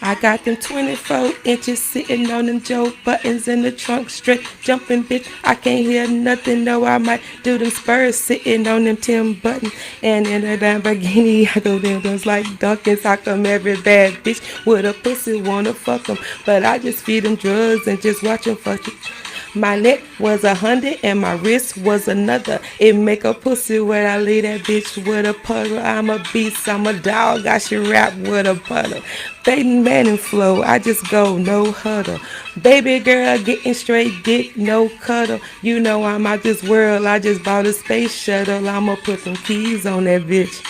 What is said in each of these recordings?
I got them 24 inches sitting on them Joe buttons in the trunk, straight jumping, bitch. I can't hear nothing, no, I might do them spurs sitting on them Tim buttons. And in a Lamborghini, I go them guns like Duncan. Sock them every bad bitch with a pussy, wanna fuck them. But I just feed them drugs and just watch them fuck it. My neck was 100 and my wrist was another. It make a pussy when I leave that bitch with a puddle. I'm a beast, I'm a dog, I should rap with a puddle. Fading Manning flow, I just go no huddle. Baby girl getting straight dick, no cuddle. You know I'm out this world, I just bought a space shuttle. I'ma put some keys on that bitch.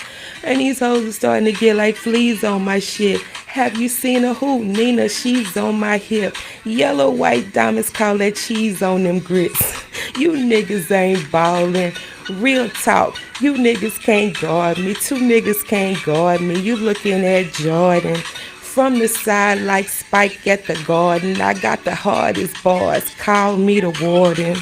And these hoes are starting to get like fleas on my shit. Have you seen a who? Nina, she's on my hip. Yellow, white diamonds, call that cheese on them grits. You niggas ain't ballin'. Real talk, you niggas can't guard me. Two niggas can't guard me. You looking at Jordan. From the side like Spike at the garden. I got the hardest bars. Call me the warden.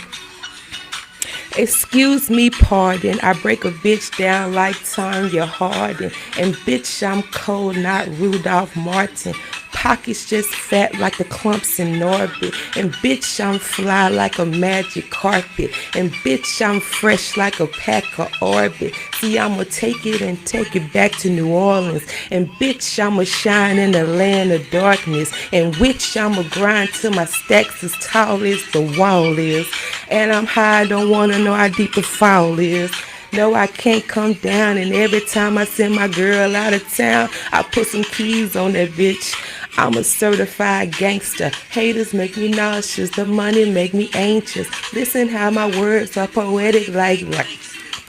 Excuse me, pardon. I break a bitch down like Tanya Harding. And bitch, I'm cold, not Rudolph Martin. Pockets just fat like the clumps in Norbit. And bitch, I'm fly like a magic carpet. And bitch, I'm fresh like a pack of Orbit. See, I'ma take it and take it back to New Orleans. And bitch, I'ma shine in the land of darkness. And which I'ma grind till my stacks as tall as the wall is. And I'm high, I don't wanna know how deep the fall is. No, I can't come down, and every time I send my girl out of town, I put some keys on that bitch. I'm a certified gangster. Haters make me nauseous, the money make me anxious. Listen how my words are poetic like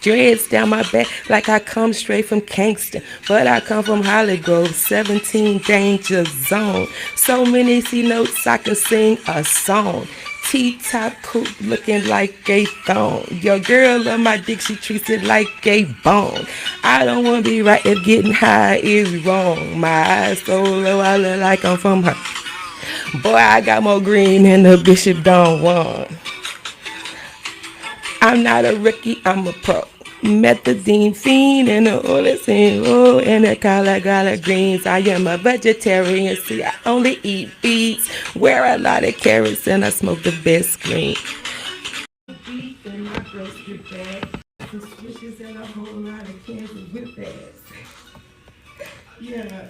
dreads down my back like I come straight from Kingston. But I come from Hollygrove, 17 danger zone. So many C notes I can sing a song. T-top coupe looking like a thong. Your girl love my dick, she treats it like a bone. I don't want to be right if getting high is wrong. My eyes so low, I look like I'm from her. Boy, I got more green than the Bishop Don Juan. I'm not a rookie, I'm a pro. Methadone fiend and the oil oh, and the collard greens. I am a vegetarian, see I only eat beets, wear a lot of carrots, and I smoke the best green. Beef in my grocery bag, some swishes and a whole lot of cans of whip ass. Yeah.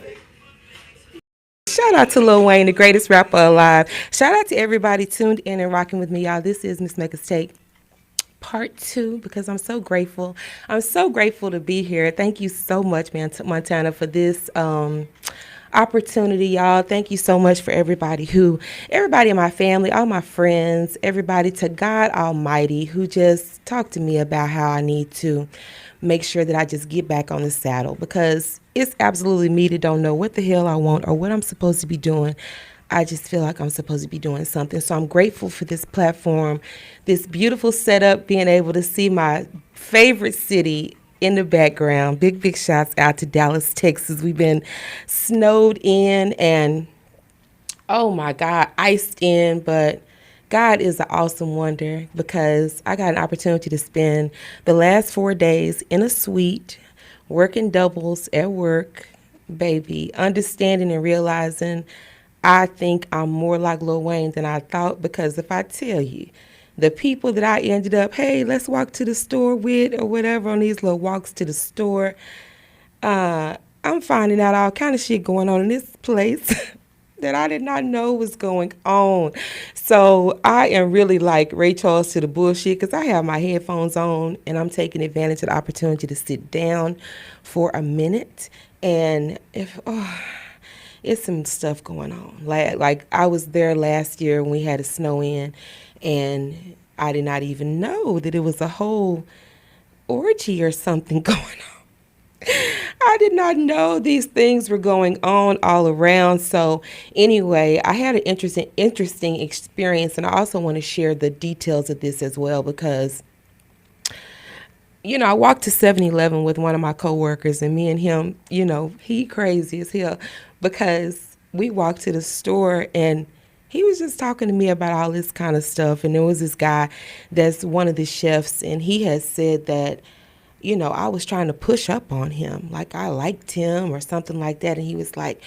Shout out to Lil Wayne, the greatest rapper alive. Shout out to everybody tuned in and rocking with me, y'all. This is Miss Mecca's Take. Part 2, because I'm so grateful. I'm so grateful to be here. Thank you so much, Montana, for this opportunity, y'all. Thank you so much for everybody in my family, all my friends, everybody, to God Almighty, who just talked to me about how I need to make sure that I just get back on the saddle, because it's absolutely me that don't know what the hell I want or what I'm supposed to be doing. I just feel like I'm supposed to be doing something. So I'm grateful for this platform, this beautiful setup, being able to see my favorite city in the background. Big, big shouts out to Dallas, Texas. We've been snowed in and, oh my God, iced in. But God is an awesome wonder, because I got an opportunity to spend the last 4 days in a suite, working doubles at work, baby, understanding and realizing I think I'm more like Lil Wayne than I thought, because if I tell you, the people that I ended up, hey, let's walk to the store with or whatever on these little walks to the store, I'm finding out all kind of shit going on in this place that I did not know was going on. So I am really like Ray Charles to the bullshit, because I have my headphones on and I'm taking advantage of the opportunity to sit down for a minute. And it's some stuff going on. Like I was there last year when we had a snow in, and I did not even know that it was a whole orgy or something going on. I did not know these things were going on all around. So anyway, I had an interesting experience, and I also want to share the details of this as well, because I walked to 7-Eleven with one of my coworkers, and me and him, he crazy as hell, because we walked to the store and he was just talking to me about all this kind of stuff. And there was this guy that's one of the chefs, and he has said that, I was trying to push up on him, like I liked him or something like that. And he was like,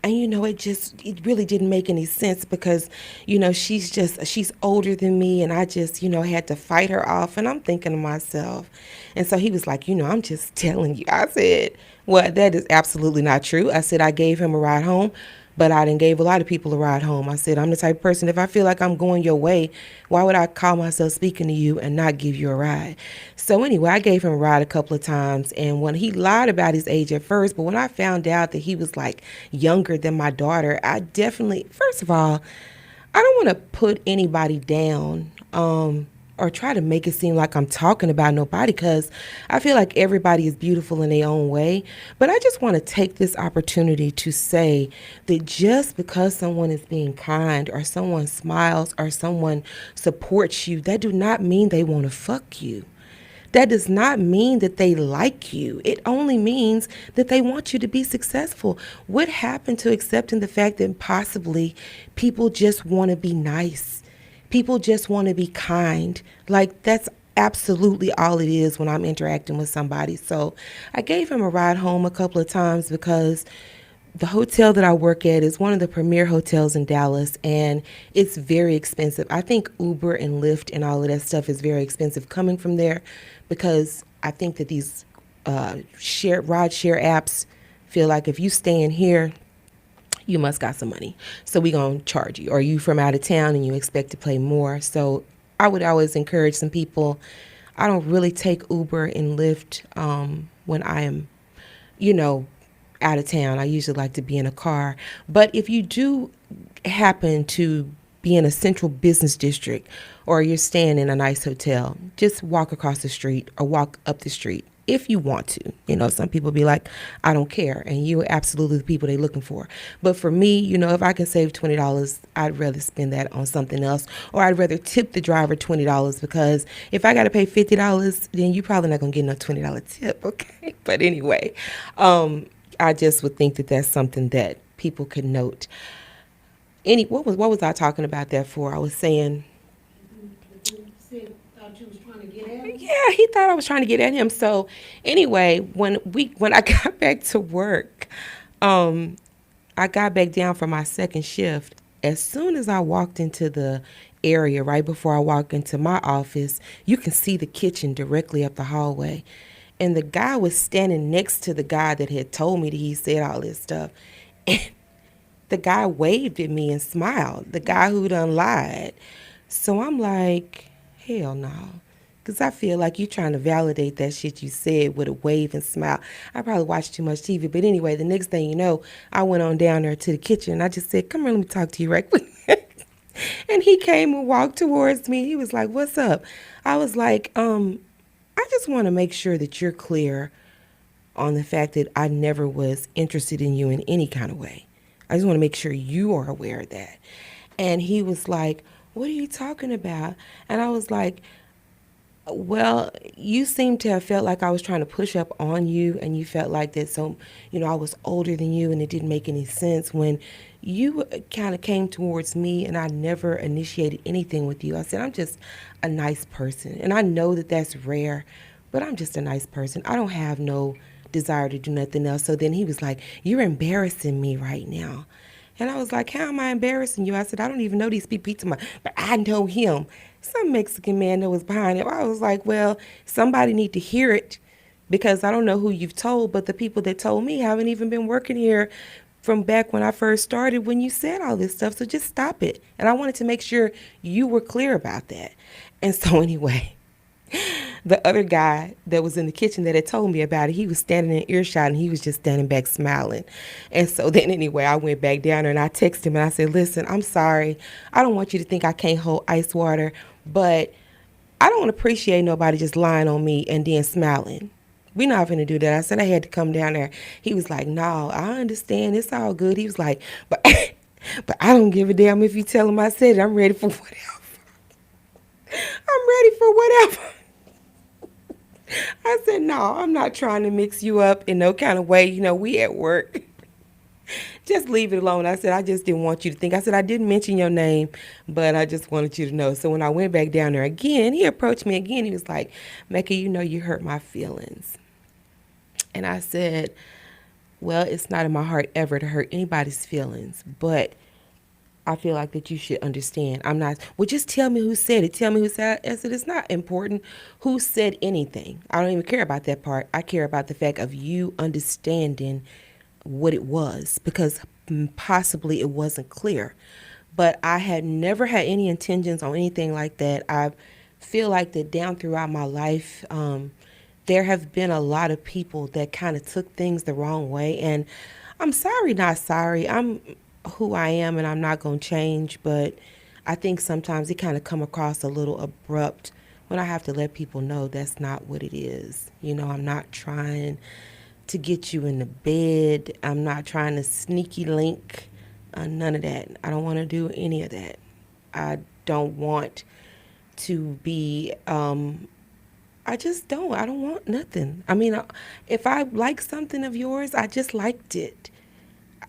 and it really didn't make any sense because, she's older than me and I just, had to fight her off. And I'm thinking to myself, and so he was like, I'm just telling you. I said, well, that is absolutely not true. I said, I gave him a ride home, but I didn't gave a lot of people a ride home. I said, I'm the type of person, if I feel like I'm going your way, why would I call myself speaking to you and not give you a ride? So anyway, I gave him a ride a couple of times. And when he lied about his age at first, but when I found out that he was like younger than my daughter, I definitely, first of all, I don't want to put anybody down. Or try to make it seem like I'm talking about nobody because I feel like everybody is beautiful in their own way. But I just want to take this opportunity to say that just because someone is being kind or someone smiles or someone supports you, that do not mean they want to fuck you. That does not mean that they like you. It only means that they want you to be successful. What happened to accepting the fact that possibly people just want to be nice? People just want to be kind. Like, that's absolutely all it is when I'm interacting with somebody. So I gave him a ride home a couple of times because the hotel that I work at is one of the premier hotels in Dallas, and it's very expensive. I think Uber and Lyft and all of that stuff is very expensive coming from there because I think that these ride share apps feel like if you stay in here, you must got some money. So we going to charge you. Or you from out of town and you expect to pay more. So I would always encourage some people. I don't really take Uber and Lyft when I am, you know, out of town. I usually like to be in a car. But if you do happen to be in a central business district or you're staying in a nice hotel, just walk across the street or walk up the street if you want to. Some people be like, I don't care. And you are absolutely the people they're looking for. But for me, if I can save $20, I'd rather spend that on something else. Or I'd rather tip the driver $20 because if I got to pay $50, then you're probably not going to get no $20 tip. Okay. But anyway, I just would think that that's something that people could note. What was I talking about that for? I was saying, yeah, he thought I was trying to get at him. So anyway, when I got back to work, I got back down for my second shift. As soon as I walked into the area, right before I walked into my office, you can see the kitchen directly up the hallway. And the guy was standing next to the guy that had told me that he said all this stuff. And the guy waved at me and smiled, the guy who done lied. So I'm like, hell no. Because I feel like you're trying to validate that shit you said with a wave and smile. I probably watched too much TV. But anyway, the next thing you know, I went on down there to the kitchen. And I just said, come here, let me talk to you right quick. And he came and walked towards me. He was like, what's up? I was like, I just want to make sure that you're clear on the fact that I never was interested in you in any kind of way. I just want to make sure you are aware of that. And he was like, what are you talking about? And I was like, well, you seem to have felt like I was trying to push up on you and you felt like that. So, I was older than you and it didn't make any sense when you kind of came towards me and I never initiated anything with you. I said, I'm just a nice person. And I know that that's rare, but I'm just a nice person. I don't have no desire to do nothing else. So then he was like, you're embarrassing me right now. And I was like, how am I embarrassing you? I said, I don't even know these people, but I know him. Some Mexican man that was behind him. I was like, well, somebody need to hear it because I don't know who you've told, but the people that told me haven't even been working here from back when I first started when you said all this stuff. So just stop it. And I wanted to make sure you were clear about that. And so anyway, the other guy that was in the kitchen that had told me about it, he was standing in earshot and he was just standing back smiling. And so then anyway, I went back down there and I texted him and I said, listen, I'm sorry. I don't want you to think I can't hold ice water, but I don't appreciate nobody just lying on me and then smiling. We're not going to do that. I said I had to come down there. He was like, no, I understand. It's all good. He was like, but I don't give a damn if you tell him I said it. I'm ready for whatever. I'm ready for whatever. I said, no, I'm not trying to mix you up in no kind of way. We at work. Just leave it alone. I said, I just didn't want you to think. I said, I didn't mention your name, but I just wanted you to know. So when I went back down there again, he approached me again. He was like, Mecca, you know you hurt my feelings. And I said, well, it's not in my heart ever to hurt anybody's feelings, but I feel like that you should understand. I'm not, well, just tell me who said it. Tell me who said it. I said, it's not important who said anything. I don't even care about that part. I care about the fact of you understanding what it was because possibly it wasn't clear. But I had never had any intentions on anything like that. I feel like that down throughout my life, there have been a lot of people that kind of took things the wrong way. And I'm sorry, not sorry. I'm who I am and I'm not going to change. But I think sometimes it kind of come across a little abrupt when I have to let people know that's not what it is. You know, I'm not trying to get you in the bed. I'm not trying to sneaky link. None of that. I don't want to do any of that. I don't want to be I just don't. I don't want nothing. I mean, if I like something of yours, I just liked it.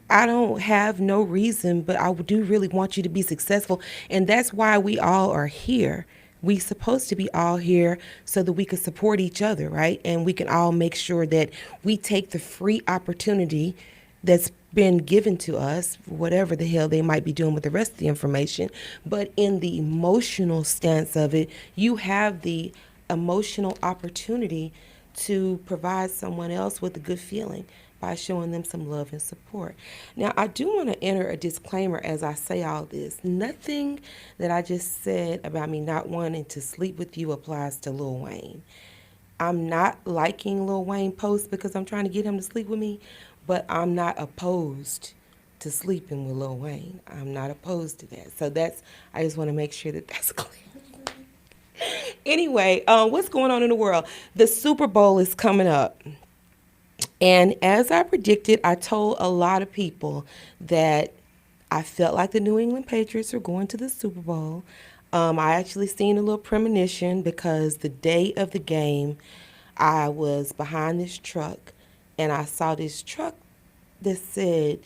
I don't have no reason, but I do really want you to be successful. And that's why we all are here. We supposed to be all here so that we can support each other, right? And we can all make sure that we take the free opportunity that's been given to us, whatever the hell they might be doing with the rest of the information. But in the emotional stance of it, you have the emotional opportunity to provide someone else with a good feeling by showing them some love and support. Now, I do want to enter a disclaimer as I say all this. Nothing that I just said about me not wanting to sleep with you applies to Lil Wayne. I'm not liking Lil Wayne posts because I'm trying to get him to sleep with me, but I'm not opposed to sleeping with Lil Wayne. I'm not opposed to that. So I just want to make sure that that's clear. Anyway, what's going on in the world? The Super Bowl is coming up. And as I predicted, I told a lot of people that I felt like the New England Patriots were going to the Super Bowl. I actually seen a little premonition because the day of the game, I was behind this truck and I saw this truck that said,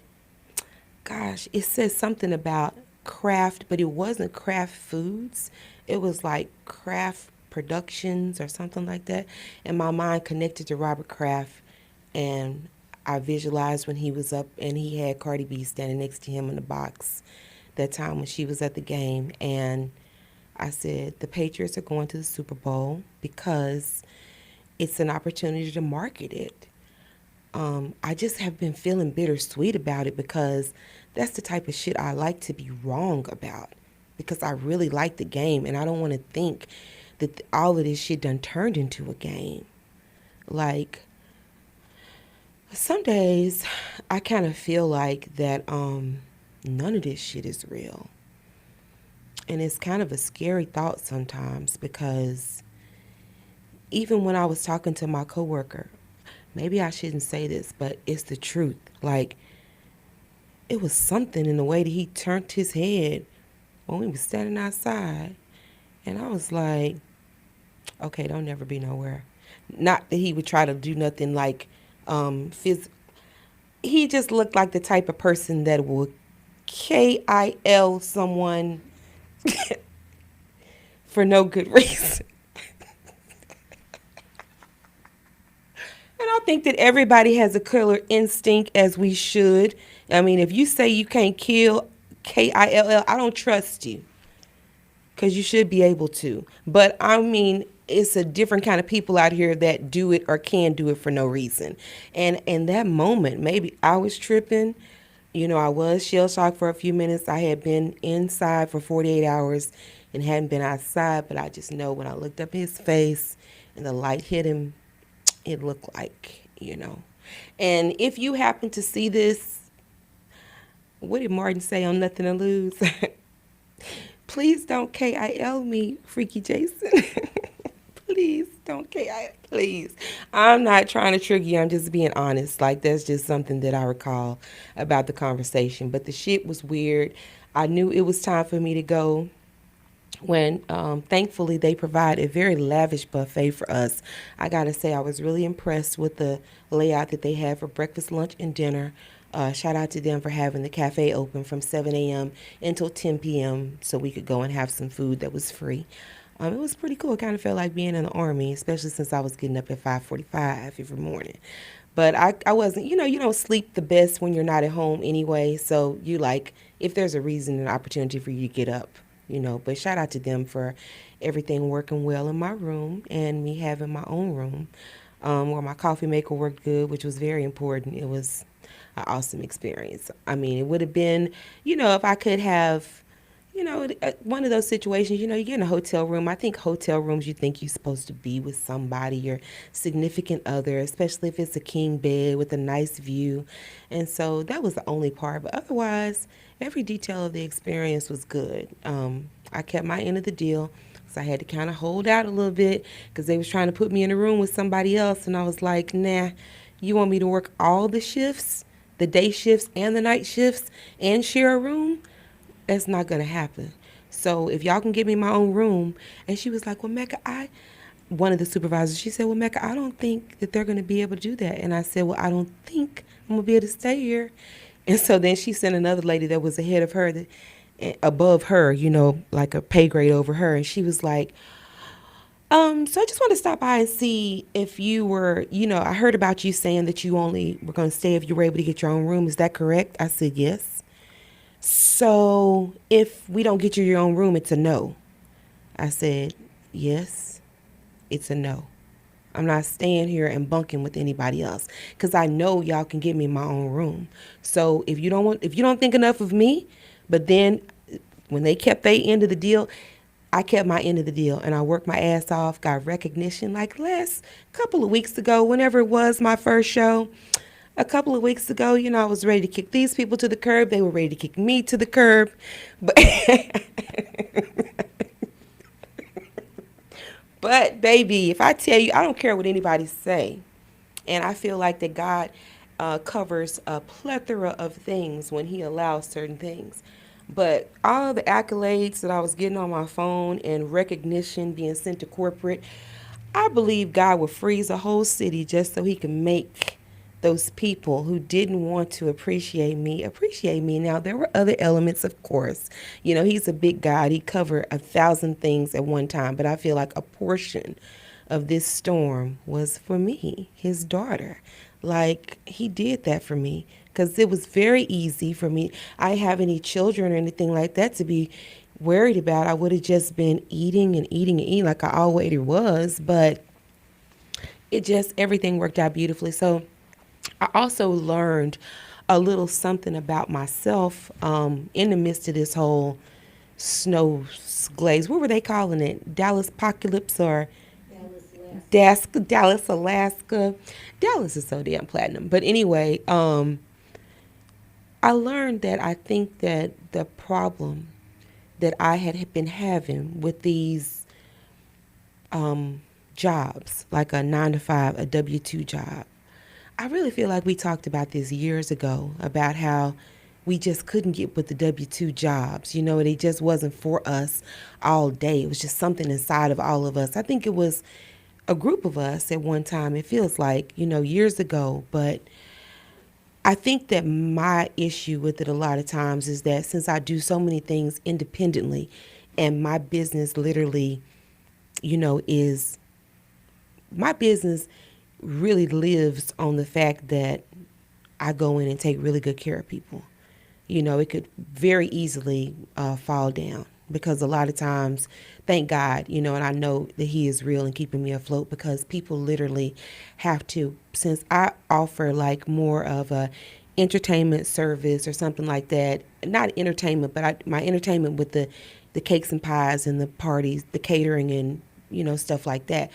gosh, it says something about Kraft, but it wasn't Kraft Foods. It was like Kraft Productions or something like that. And my mind connected to Robert Kraft, and I visualized when he was up and he had Cardi B standing next to him in the box that time when she was at the game. And I said, the Patriots are going to the Super Bowl because it's an opportunity to market it. I just have been feeling bittersweet about it because that's the type of shit I like to be wrong about because I really like the game and I don't want to think that all of this shit done turned into a game. Like, some days I kind of feel like that none of this shit is real. And it's kind of a scary thought sometimes because even when I was talking to my coworker, maybe I shouldn't say this, but it's the truth. Like, it was something in the way that he turned his head when we was standing outside. And I was like, okay, don't never be nowhere. Not that he would try to do nothing like he just looked like the type of person that would KIL someone for no good reason. And I think that everybody has a killer instinct, as we should. I mean, if you say you can't kill KILL, I don't trust you because you should be able to. But I mean, it's a different kind of people out here that do it or can do it for no reason. And in that moment, maybe I was tripping. You know, I was shell shocked for a few minutes. I had been inside for 48 hours and hadn't been outside. But I just know when I looked up his face and the light hit him, it looked like, you know. And if you happen to see this, what did Martin say on Nothing to Lose? Please don't KIL me, Freaky Jason. Please don't KIL. Please. I'm not trying to trigger you. I'm just being honest. Like, that's just something that I recall about the conversation. But the shit was weird. I knew it was time for me to go when thankfully they provide a very lavish buffet for us. I gotta say, I was really impressed with the layout that they had for breakfast, lunch, and dinner. Shout out to them for having the cafe open from 7 a.m. until 10 p.m. so we could go and have some food that was free. It was pretty cool. It kind of felt like being in the army, especially since I was getting up at 5:45 every morning. But I wasn't, you don't sleep the best when you're not at home anyway. So you like, if there's a reason and opportunity for you to get up. But shout out to them for everything working well in my room and me having my own room where my coffee maker worked good, which was very important. It was an awesome experience. I mean, it would have been, if I could have one of those situations, you get in a hotel room. I think hotel rooms, you think you're supposed to be with somebody, your significant other, especially if it's a king bed with a nice view. And so that was the only part. But otherwise, every detail of the experience was good. I kept my end of the deal. So I had to kind of hold out a little bit because they was trying to put me in a room with somebody else. And I was like, nah, you want me to work all the shifts, the day shifts and the night shifts, and share a room? That's not going to happen. So if y'all can give me my own room. And she was like, well, Mecca, one of the supervisors, she said, well, Mecca, I don't think that they're going to be able to do that. And I said, well, I don't think I'm going to be able to stay here. And so then she sent another lady that was ahead of her, above her, like a pay grade over her. And she was like, so I just want to stop by and see if you were, I heard about you saying that you only were going to stay if you were able to get your own room. Is that correct? I said, yes. So if we don't get you your own room, it's a no. I said, yes, it's a no. I'm not staying here and bunking with anybody else because I know y'all can give me my own room. So if you don't think enough of me, but then when they kept their end of the deal, I kept my end of the deal and I worked my ass off, got recognition like last couple of weeks ago, whenever it was my first show. A couple of weeks ago, I was ready to kick these people to the curb. They were ready to kick me to the curb. But, but baby, if I tell you, I don't care what anybody say. And I feel like that God covers a plethora of things when he allows certain things. But all the accolades that I was getting on my phone and recognition being sent to corporate, I believe God would freeze a whole city just so he can make those people who didn't want to appreciate me. Now, there were other elements, of course. He's a big God. He covered 1,000 things at one time. But I feel like a portion of this storm was for me, his daughter. Like, he did that for me because it was very easy for me. I didn't have any children or anything like that to be worried about. I would have just been eating and eating and eating like I always was. But everything worked out beautifully. So I also learned a little something about myself in the midst of this whole snow glaze. What were they calling it? Dallas apocalypse or Dallas, Alaska. Dallas is so damn platinum. But anyway, I learned that I think that the problem that I had been having with these jobs, like a 9 to 5, a W-2 job, I really feel like we talked about this years ago about how we just couldn't get with the W-2 jobs. It just wasn't for us all day. It was just something inside of all of us. I think it was a group of us at one time. It feels like, years ago. But I think that my issue with it a lot of times is that since I do so many things independently and my business literally, is my business really lives on the fact that I go in and take really good care of people. It could very easily fall down because a lot of times, thank God, and I know that he is real and keeping me afloat because people literally have to, since I offer like more of a entertainment service or something like that, not entertainment, but my entertainment with the cakes and pies and the parties, the catering and, stuff like that.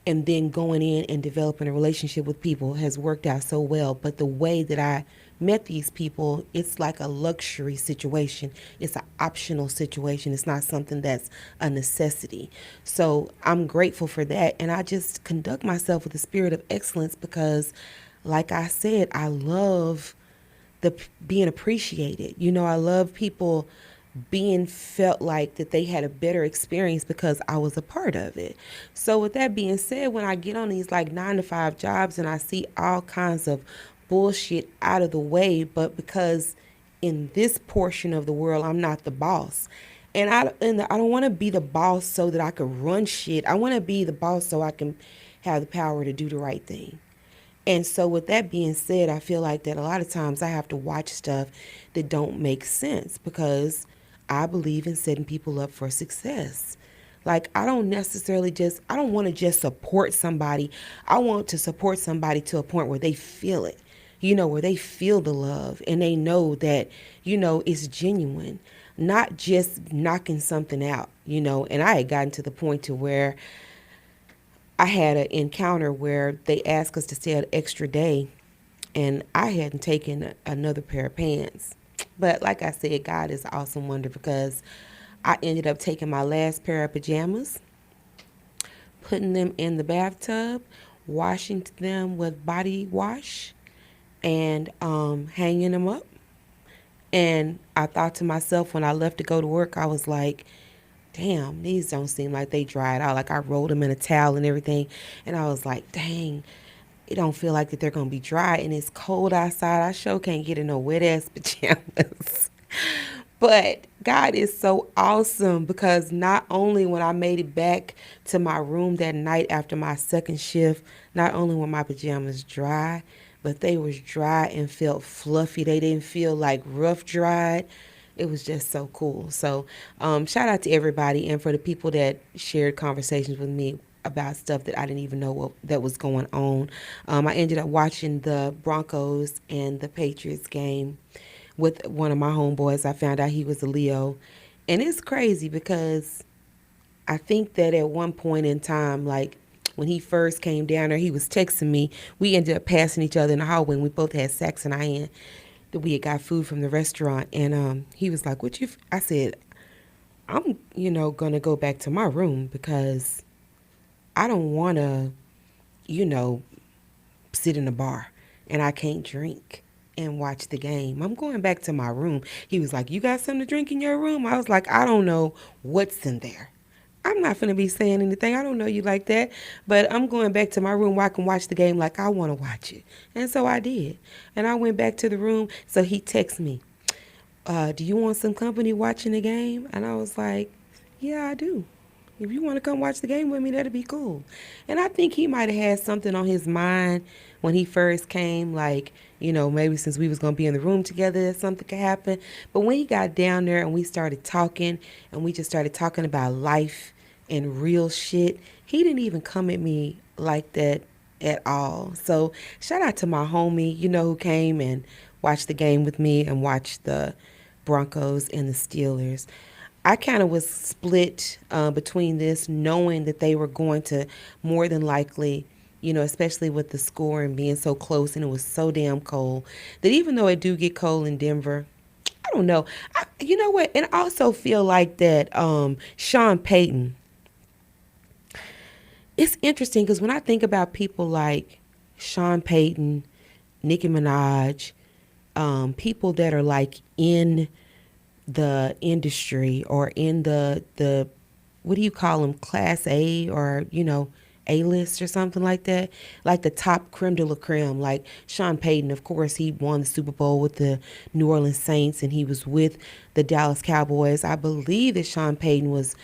And then going in and developing a relationship with people has worked out so well. But the way that I met these people, it's like a luxury situation. It's an optional situation. It's not something that's a necessity. So I'm grateful for that. And I just conduct myself with a spirit of excellence because, like I said, I love being appreciated. I love people being felt like that they had a better experience because I was a part of it. So with that being said, when I get on these like 9 to 5 jobs and I see all kinds of bullshit out of the way, but because in this portion of the world, I'm not the boss. I don't want to be the boss so that I can run shit. I want to be the boss so I can have the power to do the right thing. And so with that being said, I feel like that a lot of times I have to watch stuff that don't make sense because I believe in setting people up for success. Like I don't want to just support somebody. I want to support somebody to a point where they feel it. Where they feel the love and they know that, it's genuine, not just knocking something out. And I had gotten to the point to where I had an encounter where they asked us to stay an extra day, and I hadn't taken another pair of pants. But like I said, God is an awesome wonder because I ended up taking my last pair of pajamas, putting them in the bathtub, washing them with body wash, and hanging them up. And I thought to myself when I left to go to work, I was like, damn, these don't seem like they dried out. Like I rolled them in a towel and everything. And I was like, dang, it don't feel like that they're going to be dry. And it's cold outside. I sure can't get in no wet ass pajamas. But God is so awesome because not only when I made it back to my room that night after my second shift, not only were my pajamas dry, but they was dry and felt fluffy. They didn't feel like rough dried. It was just so cool. So shout out to everybody and for the people that shared conversations with me about stuff that I didn't even know what that was going on. I ended up watching the Broncos and the Patriots game with one of my homeboys. I found out he was a Leo. And it's crazy because I think that at one point in time, like when he first came down there, he was texting me. We ended up passing each other in the hallway and we both had sacks in our hand that we had got food from the restaurant. And he was like, I said, I'm, going to go back to my room because I don't want to, you know, sit in a bar and I can't drink and watch the game. I'm going back to my room. He was like, you got something to drink in your room? I was like, I don't know what's in there. I'm not going to be saying anything. I don't know you like that. But I'm going back to my room where I can watch the game like I want to watch it. And so I did. And I went back to the room. So he texted me, do you want some company watching the game? And I was like, yeah, I do. If you want to come watch the game with me, that'd be cool. And I think he might have had something on his mind when he first came, like, maybe since we was going to be in the room together, that something could happen. But when he got down there and we started talking and we just started talking about life and real shit, he didn't even come at me like that at all. So shout out to my homie, who came and watched the game with me and watched the Broncos and the Steelers. I kind of was split between this, knowing that they were going to more than likely, especially with the score and being so close and it was so damn cold, that even though it do get cold in Denver, I don't know. You know what? And I also feel like that Sean Payton, it's interesting because when I think about people like Sean Payton, Nicki Minaj, people that are like in the industry or in the what do you call them, class A or A list or something like that, like the top creme de la creme, like Sean Payton. Of course, he won the Super Bowl with the New Orleans Saints and he was with the Dallas Cowboys. I believe that Sean Payton was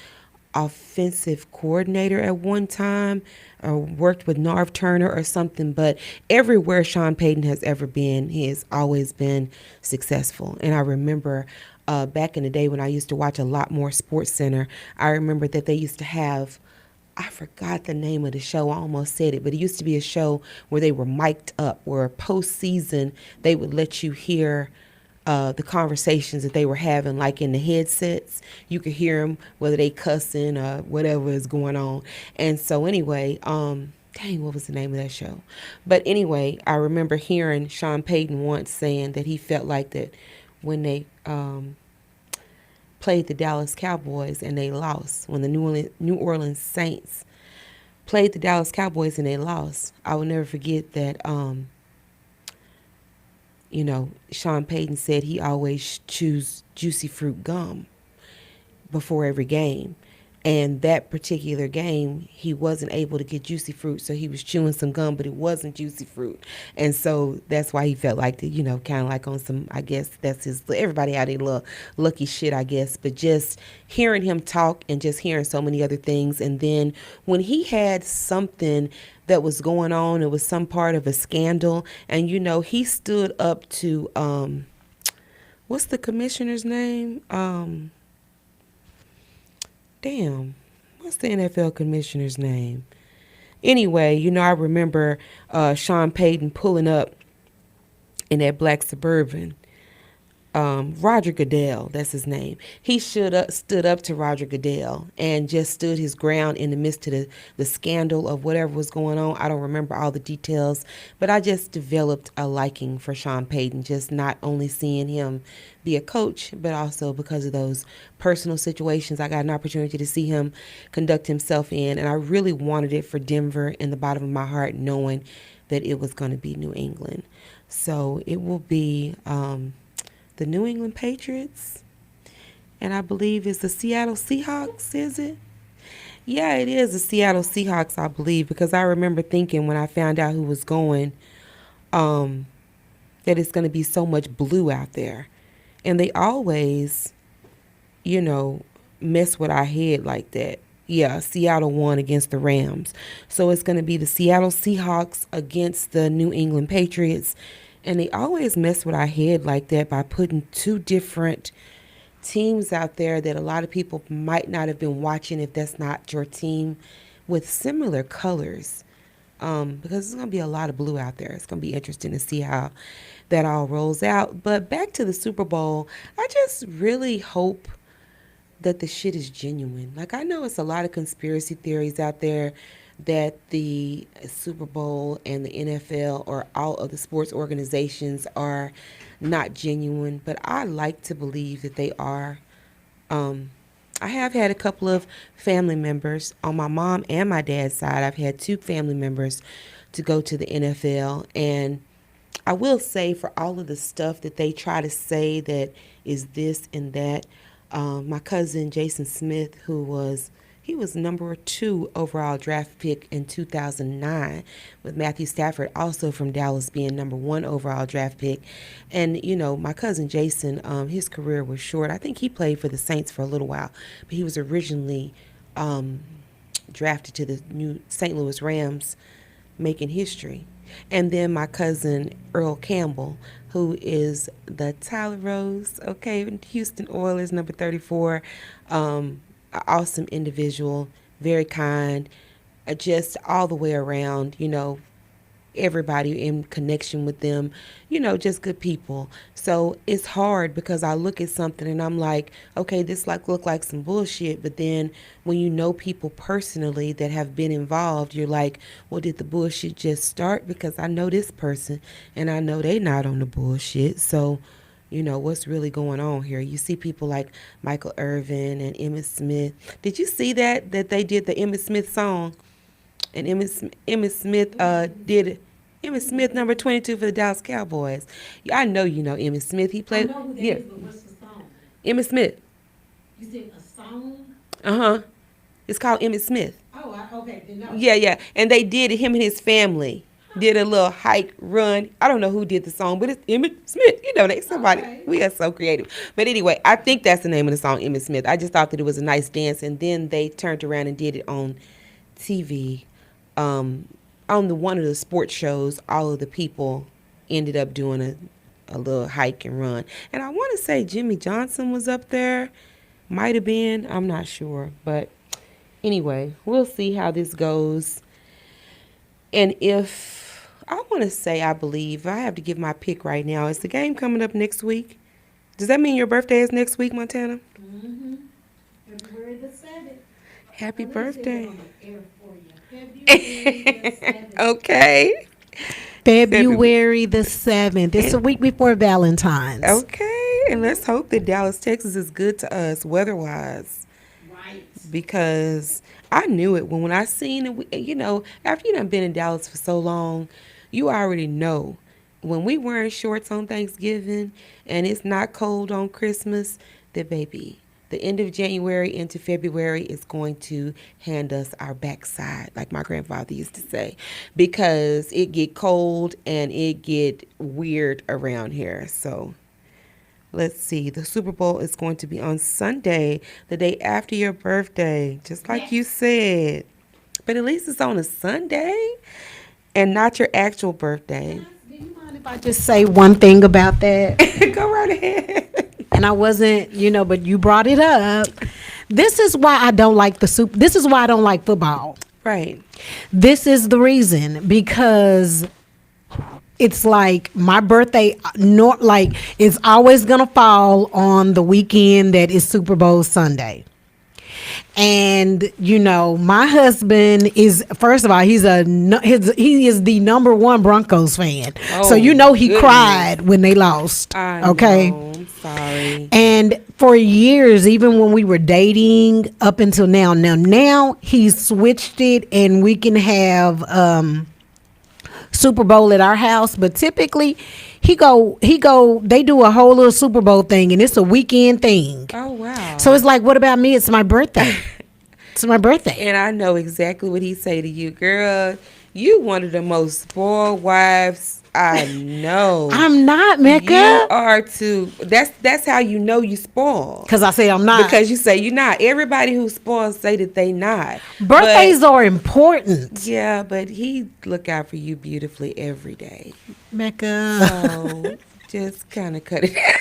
offensive coordinator at one time or worked with Norv Turner or something, but everywhere Sean Payton has ever been, he has always been successful. And I remember back in the day when I used to watch a lot more Sports Center, I remember that they used to have, I forgot the name of the show. I almost said it, but it used to be a show where they were mic'd up, where postseason they would let you hear the conversations that they were having, like in the headsets. You could hear them, whether they cussing or whatever is going on. And so anyway, dang, what was the name of that show? But anyway, I remember hearing Sean Payton once saying that he felt like that when they played the Dallas Cowboys and they lost, when the New Orleans Saints played the Dallas Cowboys and they lost, I will never forget that Sean Payton said he always chews juicy fruit gum before every game. And that particular game, he wasn't able to get juicy fruit, so he was chewing some gum, but it wasn't juicy fruit. And so that's why he felt like, kind of like on some, I guess that's his, everybody had a little lucky shit, I guess. But just hearing him talk and just hearing so many other things. And then when he had something that was going on, it was some part of a scandal. And, he stood up to, what's the commissioner's name? Damn, what's the NFL commissioner's name? Anyway, I remember Sean Payton pulling up in that black Suburban. Roger Goodell, that's his name. He stood up to Roger Goodell and just stood his ground in the midst of the scandal of whatever was going on. I don't remember all the details, but I just developed a liking for Sean Payton, just not only seeing him be a coach, but also because of those personal situations I got an opportunity to see him conduct himself in. And I really wanted it for Denver in the bottom of my heart, knowing that it was going to be New England. So it will be the New England Patriots, and I believe it's the Seattle Seahawks, is it? Yeah, it is the Seattle Seahawks, I believe, because I remember thinking when I found out who was going, um, that it's going to be so much blue out there. And they always, you know, mess with our head like that. Yeah, Seattle won against the Rams. So it's going to be the Seattle Seahawks against the New England Patriots. And they always mess with our head like that by putting two different teams out there that a lot of people might not have been watching if that's not your team, with similar colors. Because there's going to be a lot of blue out there. It's going to be interesting to see how that all rolls out. But back to the Super Bowl, I just really hope that the shit is genuine. Like, I know it's a lot of conspiracy theories out there that the Super Bowl and the NFL or all of the sports organizations are not genuine, but I like to believe that they are. I have had a couple of family members on my mom and my dad's side. I've had two family members to go to the NFL, and I will say, for all of the stuff that they try to say that is this and that, my cousin Jason Smith, he was number 2 overall draft pick in 2009, with Matthew Stafford also from Dallas being number 1 overall draft pick. And, my cousin Jason, his career was short. I think he played for the Saints for a little while, but he was originally drafted to the new St. Louis Rams, making history. And then my cousin Earl Campbell, who is the Tyler Rose, okay, Houston Oilers, number 34. An awesome individual, very kind, just all the way around, everybody in connection with them, just good people. So it's hard because I look at something and I'm like, okay, this look like some bullshit. But then when you know people personally that have been involved, you're like, well, did the bullshit just start? Because I know this person and I know they not on the bullshit. So what's really going on here? You see people like Michael Irvin and Emmitt Smith. Did you see that they did the Emmitt Smith song? And Emmitt Smith did Emmitt Smith, number 22 for the Dallas Cowboys. Yeah, I know you know Emmitt Smith. He played. I know who that is, but what's the song? Emmitt Smith. You said a song? Uh-huh. It's called Emmitt Smith. Oh, okay. Then no. Yeah. And they did it, him and his family. Did a little hike, run. I don't know who did the song, but it's Emmitt Smith. They somebody. Okay. We are so creative. But anyway, I think that's the name of the song, Emmitt Smith. I just thought that it was a nice dance, and then they turned around and did it on TV. On one of the sports shows, all of the people ended up doing a little hike and run. And I want to say Jimmy Johnson was up there. Might have been. I'm not sure. But anyway, we'll see how this goes. And I want to say, I believe, I have to give my pick right now. Is the game coming up next week? Does that mean your birthday is next week, Montana? Mm-hmm. February the 7th. Happy birthday. Okay. February the 7th. It's a week before Valentine's. Okay. And let's hope that Dallas, Texas is good to us weather-wise. Right. Because I knew it when I seen it, after you done been in Dallas for so long, you already know when we wearing shorts on Thanksgiving and it's not cold on Christmas, that baby, the end of January into February is going to hand us our backside, like my grandfather used to say, because it get cold and it get weird around here. So let's see. The Super Bowl is going to be on Sunday, the day after your birthday, just like you said. But at least it's on a Sunday and not your actual birthday. Do you mind if I just say one thing about that? Go right ahead. And I wasn't, but you brought it up. This is why I don't like this is why I don't like football. Right. This is the reason, because it's like my birthday, it's always gonna fall on the weekend that is Super Bowl Sunday. And my husband is, first of all, he is the number one Broncos fan. So he Goodness. cried when they lost. Okay. I'm sorry. And for years, even when we were dating up until now he's switched it, and we can have Super Bowl at our house, but typically they do a whole little Super Bowl thing, and it's a weekend thing. Oh wow. So it's like, what about me? It's my birthday. It's my birthday. And I know exactly what he say to you, girl. You one of the most spoiled wives I know. I'm not, Mecca. You are too. That's how you know you spoiled. Because I say I'm not. Because you say you're not. Everybody who's spoiled say that they not. Birthdays are important. Yeah, but he look out for you beautifully every day. Mecca. So just kind of cut it out.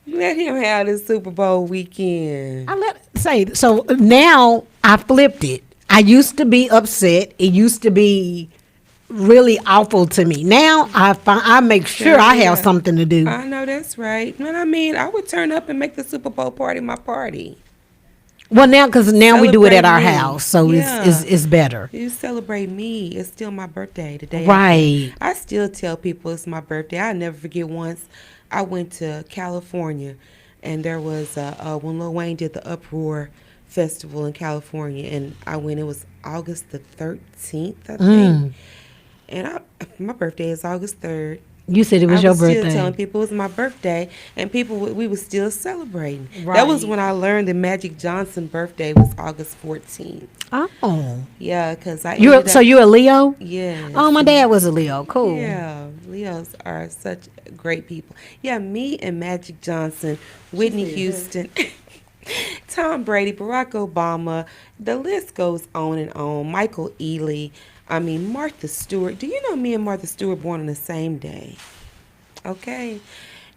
Let him have the Super Bowl weekend. So now I flipped it. I used to be upset. It used to be really awful to me. Now I make sure I have something to do. I know that's right. But I mean, I would turn up and make the Super Bowl party my party. Well, because now we do it at our Celebrate me. house, so Yeah. it's better. You celebrate me. It's still my birthday today. Right. I still tell people it's my birthday. I never forget once I went to California, and there was when Lil Wayne did the Uproar Festival in California, and I went. It was August the 13th, I think. And my birthday is August 3rd. You said it was your birthday. I was still telling people it was my birthday, and we were still celebrating. Right. That was when I learned that Magic Johnson's birthday was August 14th. Oh. Yeah, because So you're a Leo? Yeah. Oh, my dad was a Leo. Cool. Yeah, Leos are such great people. Yeah, me and Magic Johnson, Whitney Houston, Tom Brady, Barack Obama, the list goes on and on. Michael Ealy. I mean, Martha Stewart. Do you know me and Martha Stewart born on the same day? Okay.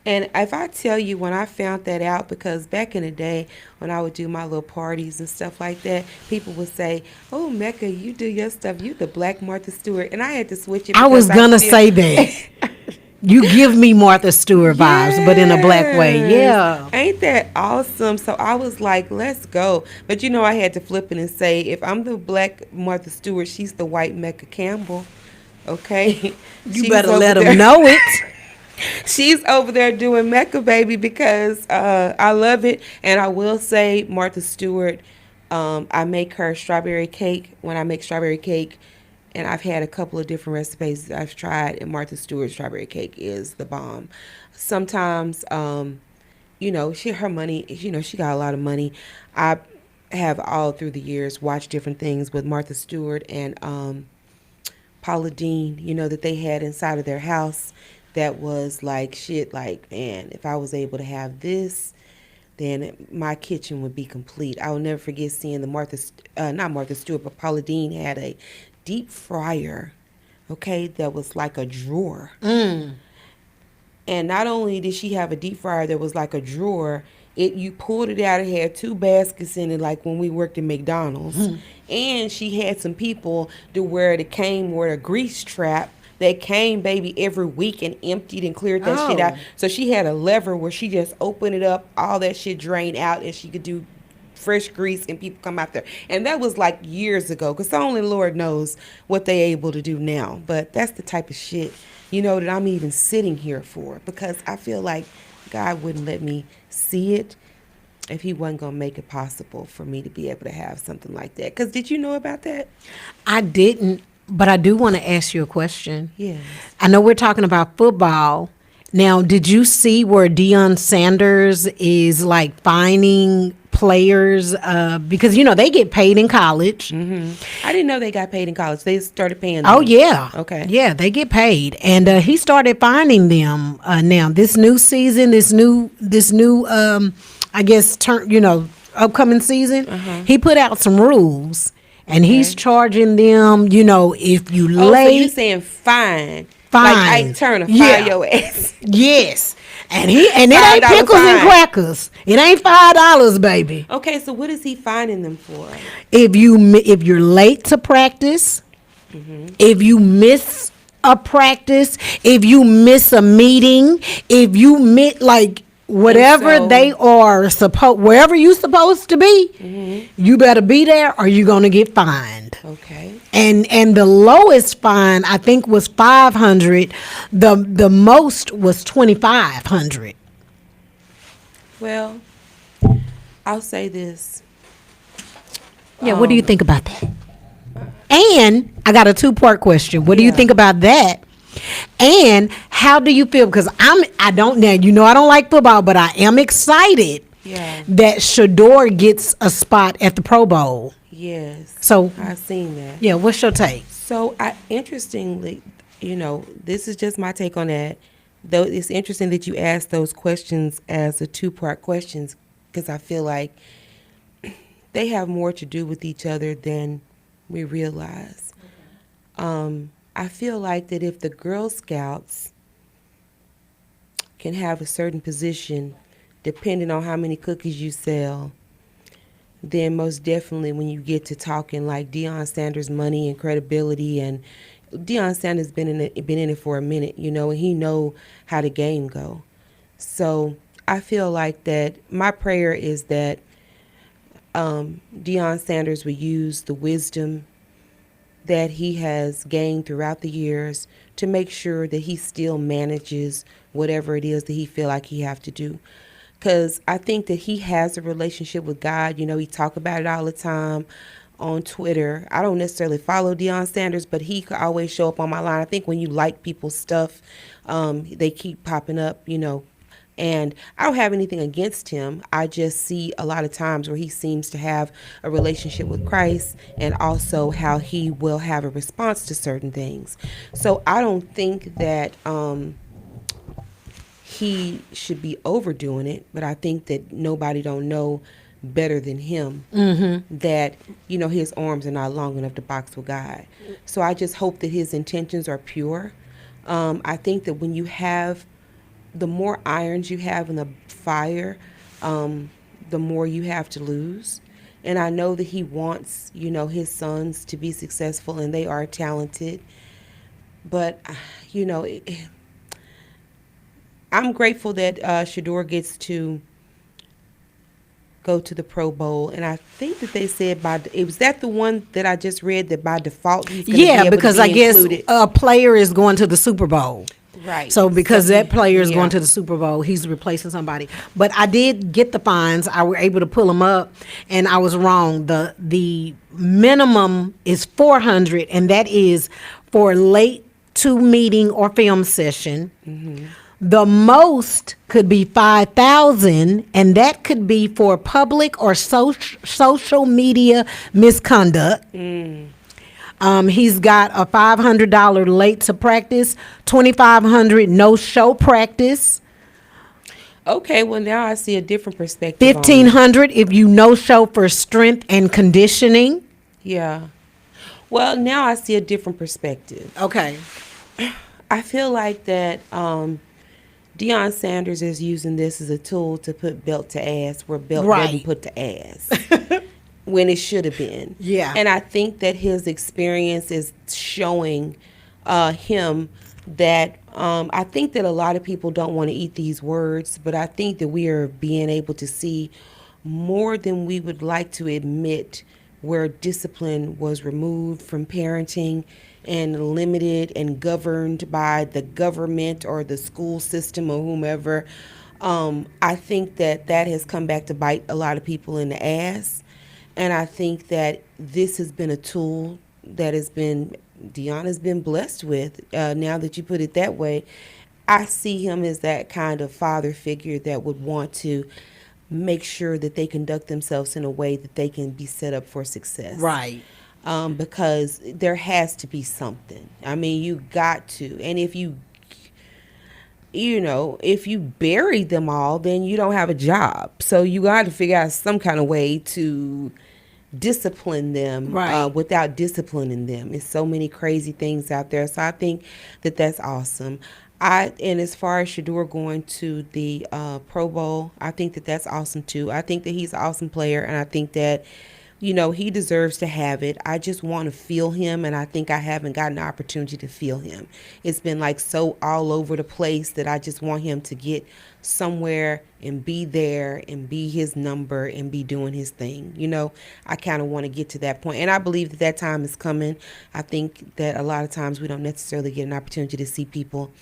And if I tell you when I found that out, because back in the day when I would do my little parties and stuff like that, people would say, "Oh, Mecca, you do your stuff. You the Black Martha Stewart." And I had to switch it. I was going to say that. You give me Martha Stewart vibes, but in a black way. Yeah. Ain't that awesome? So I was like, let's go. But I had to flip it and say, if I'm the Black Martha Stewart, she's the white Mecca Campbell. Okay? You better let them know it. She's over there doing Mecca, baby, because I love it. And I will say, Martha Stewart, I make her strawberry cake. When I make strawberry cake, and I've had a couple of different recipes I've tried, and Martha Stewart's strawberry cake is the bomb. Sometimes, her money, she got a lot of money. I have all through the years watched different things with Martha Stewart and Paula Deen, that they had inside of their house that was like shit, like, man, if I was able to have this, then my kitchen would be complete. I will never forget seeing not Martha Stewart, but Paula Deen had a deep fryer, okay, that was like a drawer. And not only did she have a deep fryer that was like a drawer, you pulled it out, it had 2 baskets in it, like when we worked at McDonald's. And she had some people to where it came with a grease trap that came, baby, every week and emptied and cleared that shit out. So she had a lever where she just opened it up, all that shit drained out, and she could do fresh grease and people come out there. And that was like years ago, because only Lord knows what they able to do now. But that's the type of shit, that I'm even sitting here for, because I feel like God wouldn't let me see it if he wasn't going to make it possible for me to be able to have something like that. Because did you know about that? I didn't, but I do want to ask you a question. Yes. I know we're talking about football, Now, did you see where Deion Sanders is like finding players because they get paid in college. I didn't know they got paid in college. They started paying Oh them. yeah, Okay. yeah, they get paid, and he started finding them now. This new season, this new, I guess, upcoming season. He put out some rules, and he's Okay. charging them. If you Oh, so you late, saying fine? Like Ike fine. Turner, fire Yeah. your ass. Yes. And it ain't $5 pickles and fine. crackers. It ain't $5, baby. Okay, so what is he fining them for? If you're late to practice, if you miss a practice, if you miss a meeting, if you miss like whatever so- they are wherever you supposed to be, you better be there or you're gonna get fined. Okay. And the lowest fine I think was 500. The most was 2,500. Well, I'll say this. Yeah, what do you think about that? And I got a two-part question. What do you Yeah. think about that? And how do you feel? Because I don't now. I don't like football, but I am excited Yeah. that Shador gets a spot at the Pro Bowl. Yes. So I've seen that. yeah, what's your take? So interestingly, this is just my take on that. Though it's interesting that you asked those questions as a two-part questions because I feel like they have more to do with each other than we realize. I feel like that if the Girl Scouts can have a certain position, depending on how many cookies you sell, then most definitely when you get to talking like Deion Sanders money and credibility, and Deion Sanders been in it for a minute, and he know how the game go. So I feel like that my prayer is that Deion Sanders will use the wisdom that he has gained throughout the years to make sure that he still manages whatever it is that he feel like he have to do. Because I think that he has a relationship with God. He talk about it all the time on Twitter. I don't necessarily follow Deion Sanders, but he could always show up on my line. I think when you like people's stuff, they keep popping up, And I don't have anything against him. I just see a lot of times where he seems to have a relationship with Christ and also how he will have a response to certain things. So I don't think that he should be overdoing it, but I think that nobody don't know better than him that his arms are not long enough to box with God. So I just hope that his intentions are pure. I think that when you have the more irons you have in the fire, the more you have to lose. And I know that he wants his sons to be successful, and they are talented, but I'm grateful that Shador gets to go to the Pro Bowl, and I think that they said was that the one that I just read that by default he's going to be able Because to be I guess included. a player is going to the Super Bowl. Right. So because that player is yeah. going to the Super Bowl, he's replacing somebody. But I did get the fines. I were able to pull them up, and I was wrong. The minimum is 400, and that is for late to meeting or film session. The most could be 5,000, and that could be for public or social media misconduct. He's got a $500 late to practice, $2,500 no show practice, Okay, well now I see a different perspective. on it. $1,500 if you no show for strength and conditioning. Yeah. Well, now I see a different perspective. Okay. I feel like that Deion Sanders is using this as a tool to put belt to ass where belt Right. wasn't put to ass when it should have been. Yeah. And I think that his experience is showing him that I think that a lot of people don't want to eat these words, but I think that we are being able to see more than we would like to admit where discipline was removed from parenting and limited and governed by the government or the school system or whomever. I think that that has come back to bite a lot of people in the ass. And I think that this has been a tool that Deion has been blessed with, now that you put it that way. I see him as that kind of father figure that would want to make sure that they conduct themselves in a way that they can be set up for success. Right. Because there has to be something. I mean, you got to. And if you bury them all, then you don't have a job. So you got to figure out some kind of way to discipline them Right. without disciplining them. It's so many crazy things out there. So I think that that's awesome. And as far as Shador going to the Pro Bowl, I think that that's awesome too. I think that he's an awesome player, and I think that he deserves to have it. I just want to feel him, and I think I haven't gotten the opportunity to feel him. It's been like so all over the place that I just want him to get somewhere and be there and be his number and be doing his thing. I kind of want to get to that point, and I believe that that time is coming. I think that a lot of times we don't necessarily get an opportunity to see people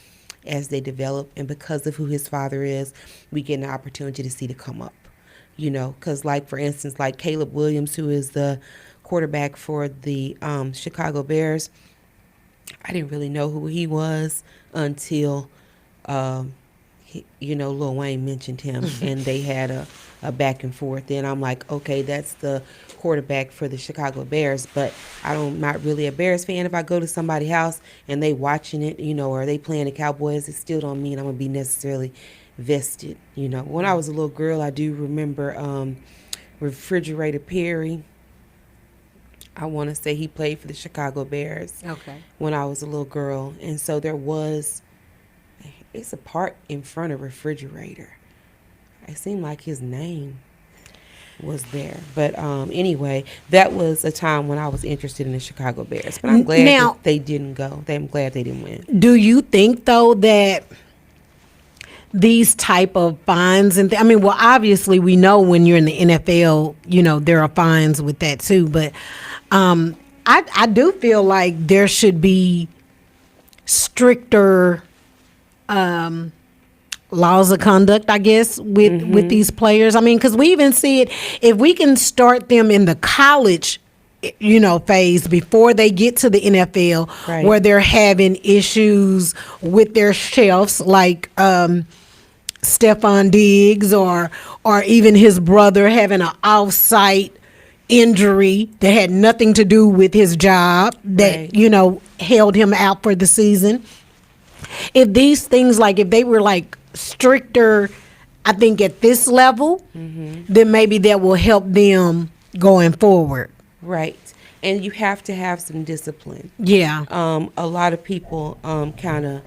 as they develop, and because of who his father is, we get an opportunity to see to come up. Because like, for instance, like Caleb Williams, who is the quarterback for the Chicago Bears, I didn't really know who he was until, Lil Wayne mentioned him, and they had a back and forth. Then I'm like, okay, that's the quarterback for the Chicago Bears, but I'm not really a Bears fan. If I go to somebody's house and they watching it, or they playing the Cowboys, it still don't mean I'm going to be necessarily vested. When I was a little girl, I do remember Refrigerator Perry. I want to say he played for the Chicago Bears. Okay. When I was a little girl, and so it's a part in front of Refrigerator. It seemed like his name was there, but anyway, that was a time when I was interested in the Chicago Bears. But I'm glad that they didn't go. I'm glad they didn't win. Do you think though that these type of fines and well, obviously we know when you're in the NFL, there are fines with that too, but I do feel like there should be stricter laws of conduct, I guess, with these players. Because we even see it, if we can start them in the college phase before they get to the NFL, right, where they're having issues with their chefs, like Stephon Diggs or even his brother having an off-site injury that had nothing to do with his job that right, held him out for the season. If these things, like if they were like stricter, I think at this level, then maybe that will help them going forward. Right. And you have to have some discipline. Yeah. A lot of people kind of,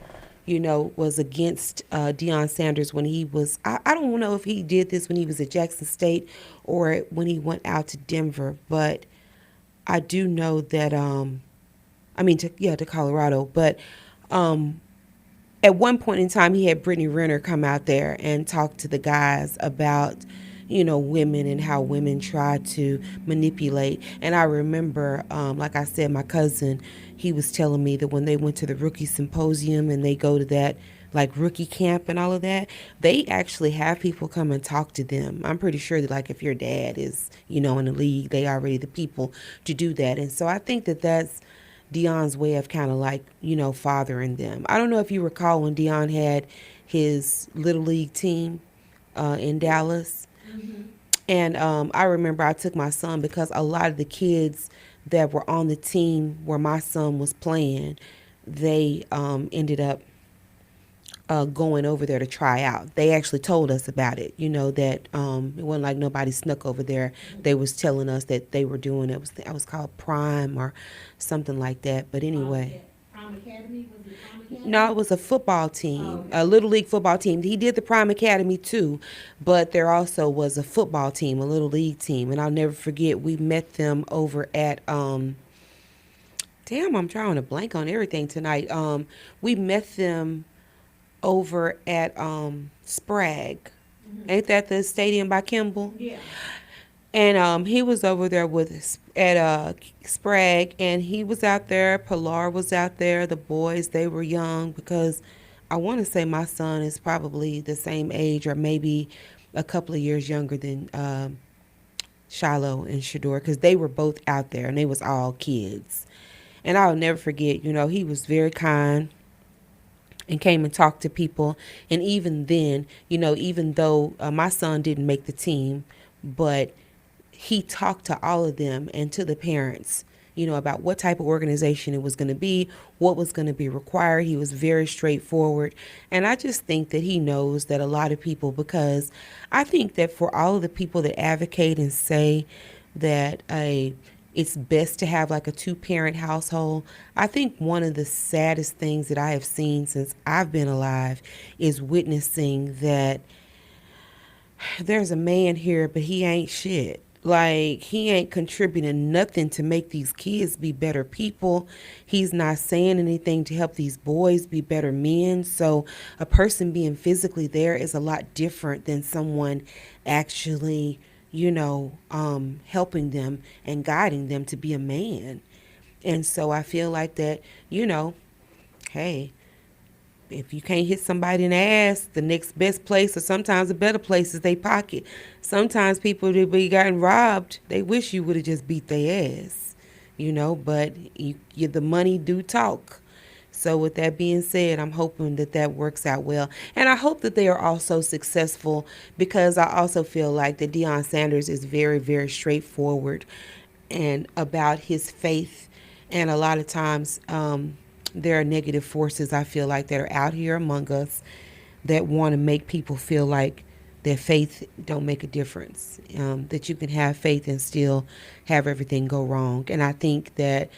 was against Deion Sanders when he was, I don't know if he did this when he was at Jackson State or when he went out to Denver, but I do know that, to Colorado, but at one point in time, he had Brittany Renner come out there and talk to the guys about, women and how women try to manipulate. And I remember, like I said, my cousin, he was telling me that when they went to the rookie symposium and they go to that like rookie camp and all of that, they actually have people come and talk to them. I'm pretty sure that like if your dad is, in the league, they are already the people to do that. And so I think that that's Deion's way of kind of like, fathering them. I don't know if you recall when Deion had his little league team in Dallas. Mm-hmm. And I remember I took my son because a lot of the kids that were on the team where my son was playing, they ended up going over there to try out. They actually told us about it, that it wasn't like nobody snuck over there. They was telling us that they were doing it. It was called Prime or something like that. But anyway. Prime Academy? Was it Prime Academy? No, it was a football team, a Little League football team. He did the Prime Academy too, but there also was a football team, a Little League team. And I'll never forget, we met them over at, I'm drawing a blank on everything tonight. We met them over at Sprague. Mm-hmm. Ain't that the stadium by Kimball? Yeah. And he was over there with at Sprague, and he was out there. Pilar was out there. The boys, they were young because I want to say my son is probably the same age or maybe a couple of years younger than Shiloh and Shador, because they were both out there and they was all kids. And I'll never forget, he was very kind. and came and talked to people. And even then, even though my son didn't make the team, but he talked to all of them and to the parents, about what type of organization it was going to be, what was going to be required. He was very straightforward. And I just think that he knows that a lot of people, because I think that for all of the people that advocate and say that it's best to have like a two-parent household, I think one of the saddest things that I have seen since I've been alive is witnessing that there's a man here, but he ain't shit. Like, he ain't contributing nothing to make these kids be better people. He's not saying anything to help these boys be better men. So, a person being physically there is a lot different than someone actually, helping them and guiding them to be a man. And so, I feel like that, hey, if you can't hit somebody in the ass, the next best place, or sometimes a better place, is their pocket. Sometimes people that be gotten robbed, they wish you would have just beat their ass, but the money do talk. So with that being said, I'm hoping that that works out well. And I hope that they are also successful, because I also feel like that Deion Sanders is very, very straightforward and about his faith. And a lot of times, there are negative forces, I feel like, that are out here among us that want to make people feel like their faith don't make a difference, that you can have faith and still have everything go wrong. And I think that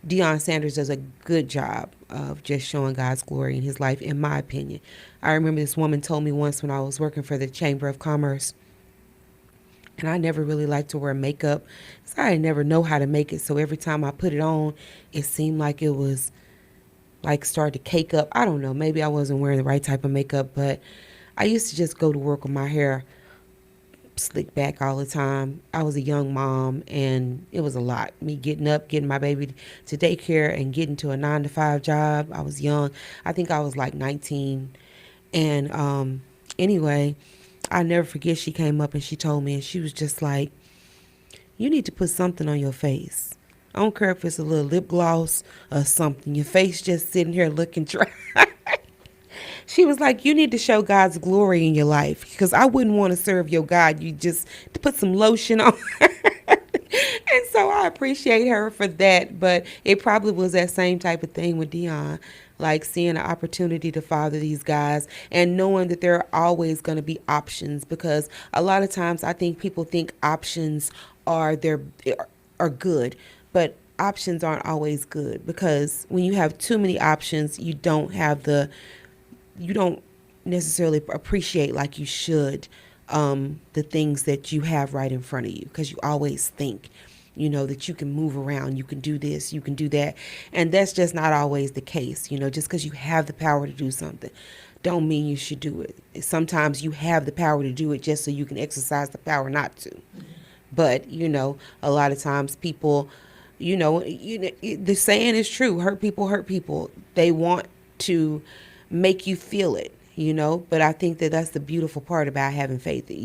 Deion Sanders does a good job of just showing God's glory in his life, in my opinion. I remember this woman told me once when I was working for the Chamber of Commerce, and I never really liked to wear makeup, so I never know how to make it. So every time I put it on, it seemed like it was like started to cake up. I don't know. Maybe I wasn't wearing the right type of makeup, but I used to just go to work with my hair slicked back all the time. I was a young mom, and it was a lot. Me getting up, getting my baby to daycare, and getting to a 9 to 5 job. I was young. I think I was like 19. And anyway, I never forget, she came up and she told me, and she was just like, you need to put something on your face. I don't care if it's a little lip gloss or something. Your face just sitting here looking dry. She was like, you need to show God's glory in your life, because I wouldn't want to serve your God. You just to put some lotion on. And so I appreciate her for that. But it probably was that same type of thing with Dion, like seeing an opportunity to father these guys and knowing that there are always going to be options, because a lot of times I think people think options are good, but options aren't always good, because when you have too many options, you don't necessarily appreciate like you should the things that you have right in front of you, because you always think that you can move around, you can do this, you can do that, and that's just not always the case. Just because you have the power to do something don't mean you should do it. Sometimes you have the power to do it just so you can exercise the power not to. But a lot of times people, the saying is true: hurt people hurt people. They want to make you feel it, but I think that that's the beautiful part about having faith. That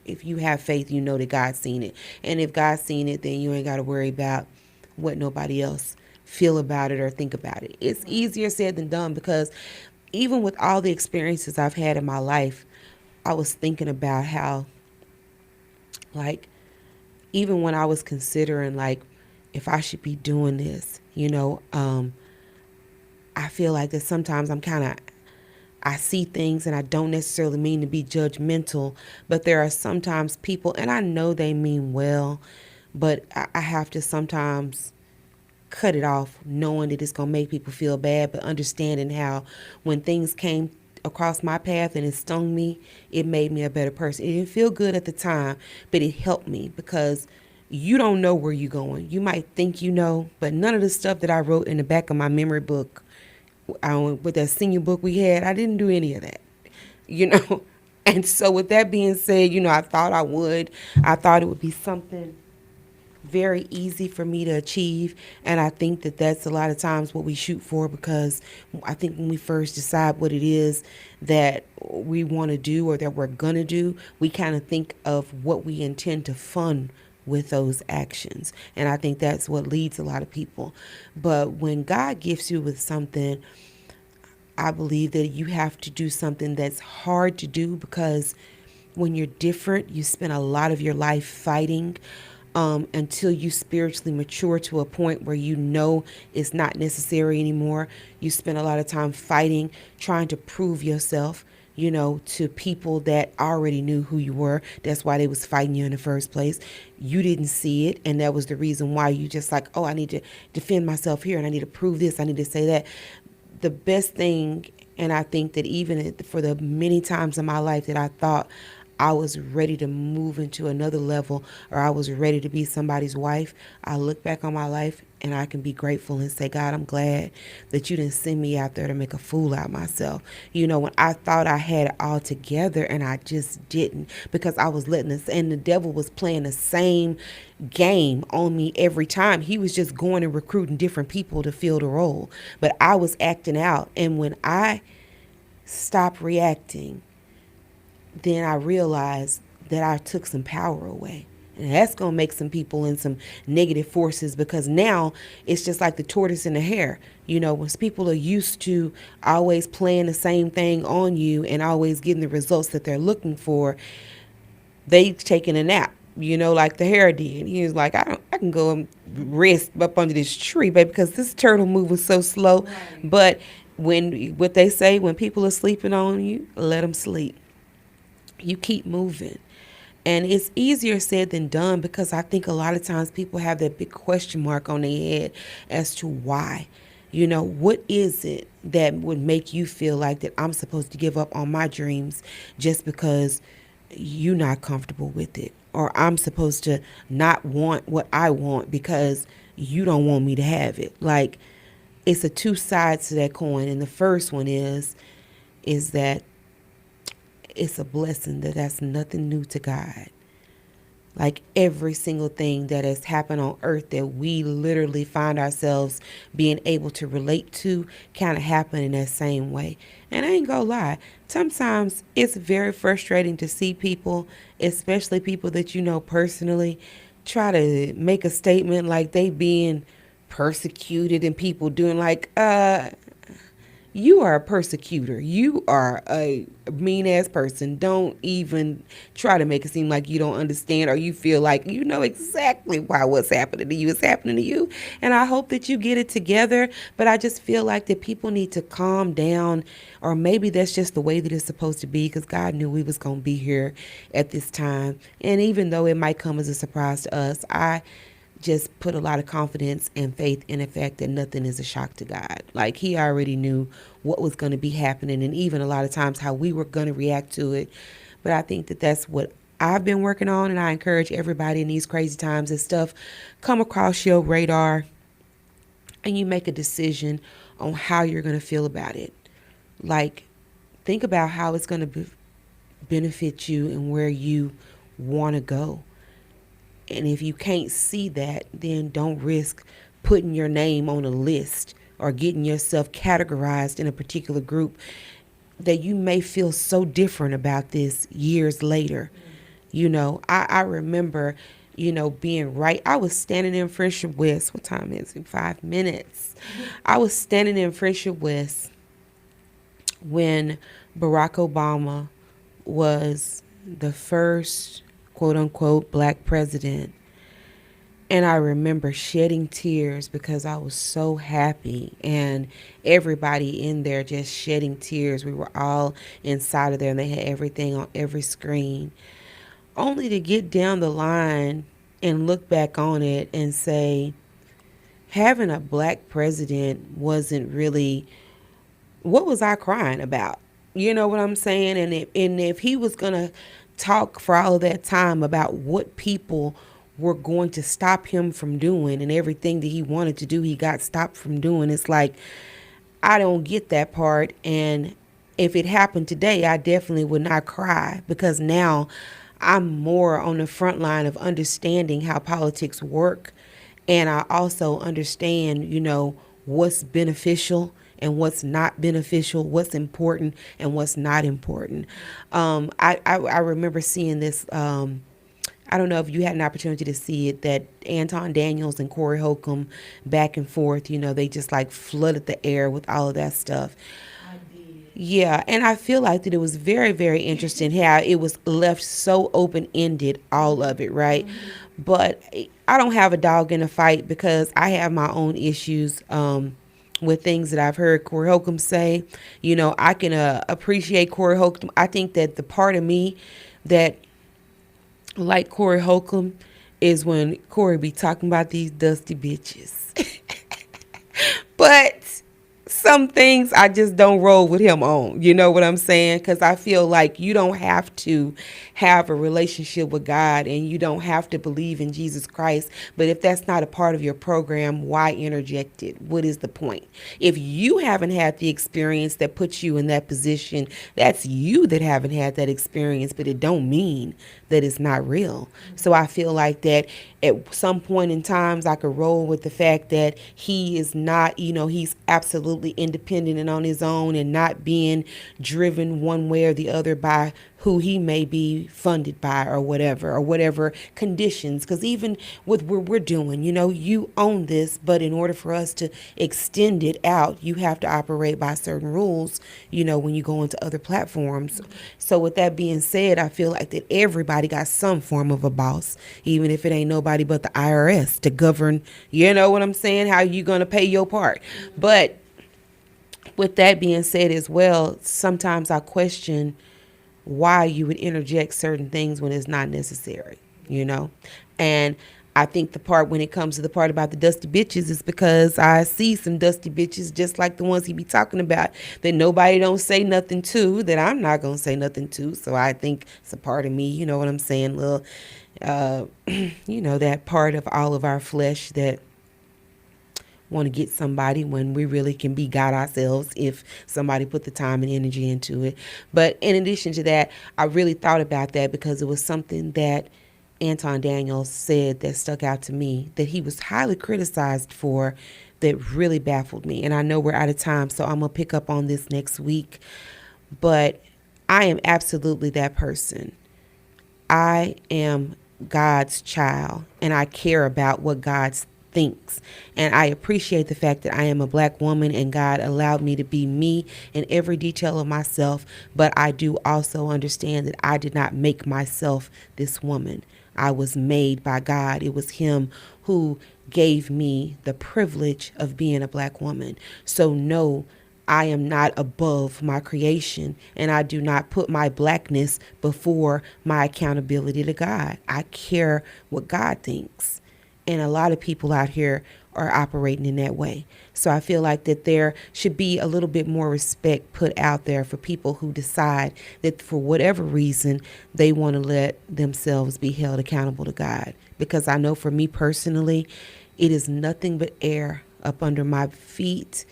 if you have faith, you know that God's seen it, and if God's seen it, then you ain't got to worry about what nobody else feel about it or think about it. It's easier said than done, because even with all the experiences I've had in my life, I was thinking about how, like, even when I was considering like if I should be doing this, I feel like that sometimes I see things, and I don't necessarily mean to be judgmental, but there are sometimes people, and I know they mean well, but I have to sometimes cut it off, knowing that it's going to make people feel bad, but understanding how when things came across my path and it stung me, it made me a better person. It didn't feel good at the time, but it helped me, because you don't know where you're going. You might think but none of the stuff that I wrote in the back of my memory book, with that senior book we had, I didn't do any of that, And so with that being said, I thought I would. I thought it would be something very easy for me to achieve. And I think that that's a lot of times what we shoot for, because I think when we first decide what it is that we want to do or that we're going to do, we kind of think of what we intend to fund with those actions. And I think that's what leads a lot of people. But when God gifts you with something, I believe that you have to do something that's hard to do because when you're different, you spend a lot of your life fighting until you spiritually mature to a point where you know it's not necessary anymore. You spend a lot of time fighting, trying to prove yourself, to people that already knew who you were. That's why they was fighting you in the first place. You didn't see it, and that was the reason why you just like, oh, I need to defend myself here, and I need to prove this, I need to say that. The best thing, and I think that even for the many times in my life that I thought I was ready to move into another level or I was ready to be somebody's wife, I look back on my life and I can be grateful and say, God, I'm glad that you didn't send me out there to make a fool out of myself. When I thought I had it all together and I just didn't, because I was letting this, and the devil was playing the same game on me every time. He was just going and recruiting different people to fill the role. But I was acting out. And when I stopped reacting, then I realized that I took some power away. And that's going to make some people in some negative forces, because now it's just like the tortoise and the hare. When people are used to always playing the same thing on you and always getting the results that they're looking for, they taking a nap, like the hare did. He was like, I can go and rest up under this tree, baby, because this turtle moving so slow. Right. But what they say, when people are sleeping on you, let them sleep. You keep moving. And it's easier said than done, because I think a lot of times people have that big question mark on their head as to why. What is it that would make you feel like that I'm supposed to give up on my dreams just because you're not comfortable with it? Or I'm supposed to not want what I want because you don't want me to have it? Like, it's a two sides to that coin. And the first one is that it's a blessing that's nothing new to God. Like, every single thing that has happened on earth that we literally find ourselves being able to relate to kind of happen in that same way. And I ain't gonna lie, sometimes it's very frustrating to see people, especially people that you know personally, try to make a statement like they being persecuted and people doing like, you are a persecutor. You are a mean ass person. Don't even try to make it seem like you don't understand, or you feel like you know exactly why what's happening to you is happening to you. And I hope that you get it together. But I just feel like that people need to calm down, or maybe that's just the way that it's supposed to be, because God knew we was going to be here at this time. And even though it might come as a surprise to us, I just put a lot of confidence and faith in the fact that nothing is a shock to God. Like, he already knew what was going to be happening, and even a lot of times how we were going to react to it. But I think that that's what I've been working on, and I encourage everybody in these crazy times and stuff, come across your radar and you make a decision on how you're going to feel about it. Like, think about how it's going to benefit you and where you want to go. And if you can't see that, then don't risk putting your name on a list or getting yourself categorized in a particular group that you may feel so different about this years later. I remember, being right. I was standing in Friendship West. What time is it? 5 minutes. I was standing in Friendship West when Barack Obama was the first quote unquote black president. And I remember shedding tears because I was so happy, and everybody in there just shedding tears. We were all inside of there, and they had everything on every screen, only to get down the line and look back on it and say, having a black president wasn't really, what was I crying about? You know what I'm saying? And if he was going to talk for all of that time about what people were going to stop him from doing, and everything that he wanted to do, he got stopped from doing, it's like, I don't get that part. And if it happened today, I definitely would not cry, because now I'm more on the front line of understanding how politics work. And I also understand, what's beneficial and what's not beneficial, what's important and what's not important. I remember seeing this, I don't know if you had an opportunity to see it, that Anton Daniels and Corey Holcomb back and forth, they just like flooded the air with all of that stuff. Yeah, and I feel like that it was very, very interesting how it was left so open ended, all of it, right? But I don't have a dog in a fight because I have my own issues with things that I've heard Corey Holcomb say. You know, I can appreciate Corey Holcomb. I think that the part of me that like Corey Holcomb is when Corey be talking about these dusty bitches. But some things I just don't roll with him on. You know what I'm saying? Because I feel like you don't have to have a relationship with God and you don't have to believe in Jesus Christ. But if that's not a part of your program, why interject it? What is the point? If you haven't had the experience that puts you in that position, that's you that haven't had that experience, but it don't mean that it's not real. So I feel like that at some point in times I could roll with the fact that he is not, you know, he's absolutely independent and on his own and not being driven one way or the other by who he may be funded by or whatever conditions. Because even with what we're doing, you know, you own this, but in order for us to extend it out, you have to operate by certain rules, you know, when you go into other platforms. So with that being said, I feel like that everybody got some form of a boss, even if it ain't nobody but the IRS to govern, you know what I'm saying, how you going to pay your part. But with that being said as well, sometimes I question why you would interject certain things when it's not necessary, you know? And I think the part when it comes to the part about the dusty bitches is because I see some dusty bitches just like the ones he be talking about that nobody don't say nothing to, that I'm not going to say nothing to. So I think it's a part of me, you know what I'm saying? Little, you know, that part of all of our flesh that want to get somebody when we really can be God ourselves if somebody put the time and energy into it. But in addition to that, I really thought about that because it was something that Anton Daniels said that stuck out to me that he was highly criticized for that really baffled me. And I know we're out of time, so I'm going to pick up on this next week. But I am absolutely that person. I am God's child and I care about what God thinks. And I appreciate the fact that I am a black woman and God allowed me to be me in every detail of myself. But I do also understand that I did not make myself this woman. I was made by God. It was Him who gave me the privilege of being a black woman. So no, I am not above my creation, and I do not put my blackness before my accountability to God. I care what God thinks. And a lot of people out here are operating in that way. So I feel like that there should be a little bit more respect put out there for people who decide that for whatever reason they want to let themselves be held accountable to God. Because I know for me personally, it is nothing but air up under my feet,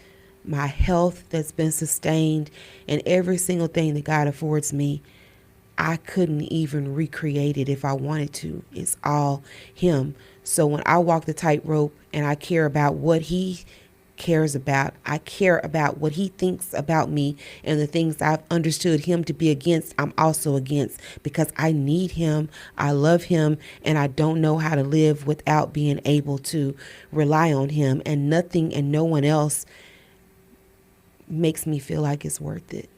my health that's been sustained, and every single thing that God affords me. I couldn't even recreate it if I wanted to. It's all Him. So when I walk the tightrope and I care about what He cares about, I care about what He thinks about me, and the things I've understood Him to be against, I'm also against because I need Him, I love Him, and I don't know how to live without being able to rely on Him, and nothing and no one else makes me feel like it's worth it.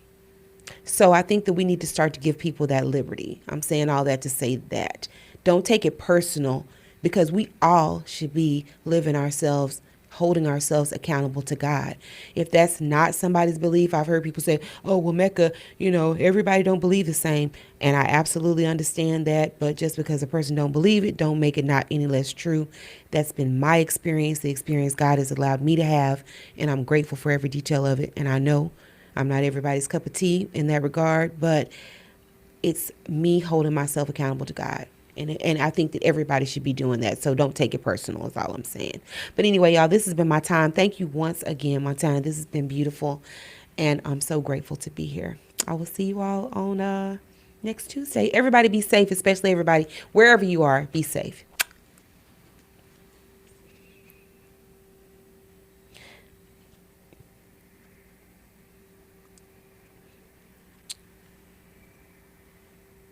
So I think that we need to start to give people that liberty. I'm saying all that to say that. Don't take it personal because we all should be living ourselves, holding ourselves accountable to God. If that's not somebody's belief, I've heard people say, oh, well, Mecca, you know, everybody don't believe the same. And I absolutely understand that. But just because a person don't believe it, don't make it not any less true. That's been my experience, the experience God has allowed me to have. And I'm grateful for every detail of it. And I know I'm not everybody's cup of tea in that regard, but it's me holding myself accountable to God. And I think that everybody should be doing that. So don't take it personal is all I'm saying. But anyway, y'all, this has been my time. Thank you once again, Montana. This has been beautiful. And I'm so grateful to be here. I will see you all on next Tuesday. Everybody be safe, especially everybody, wherever you are, be safe.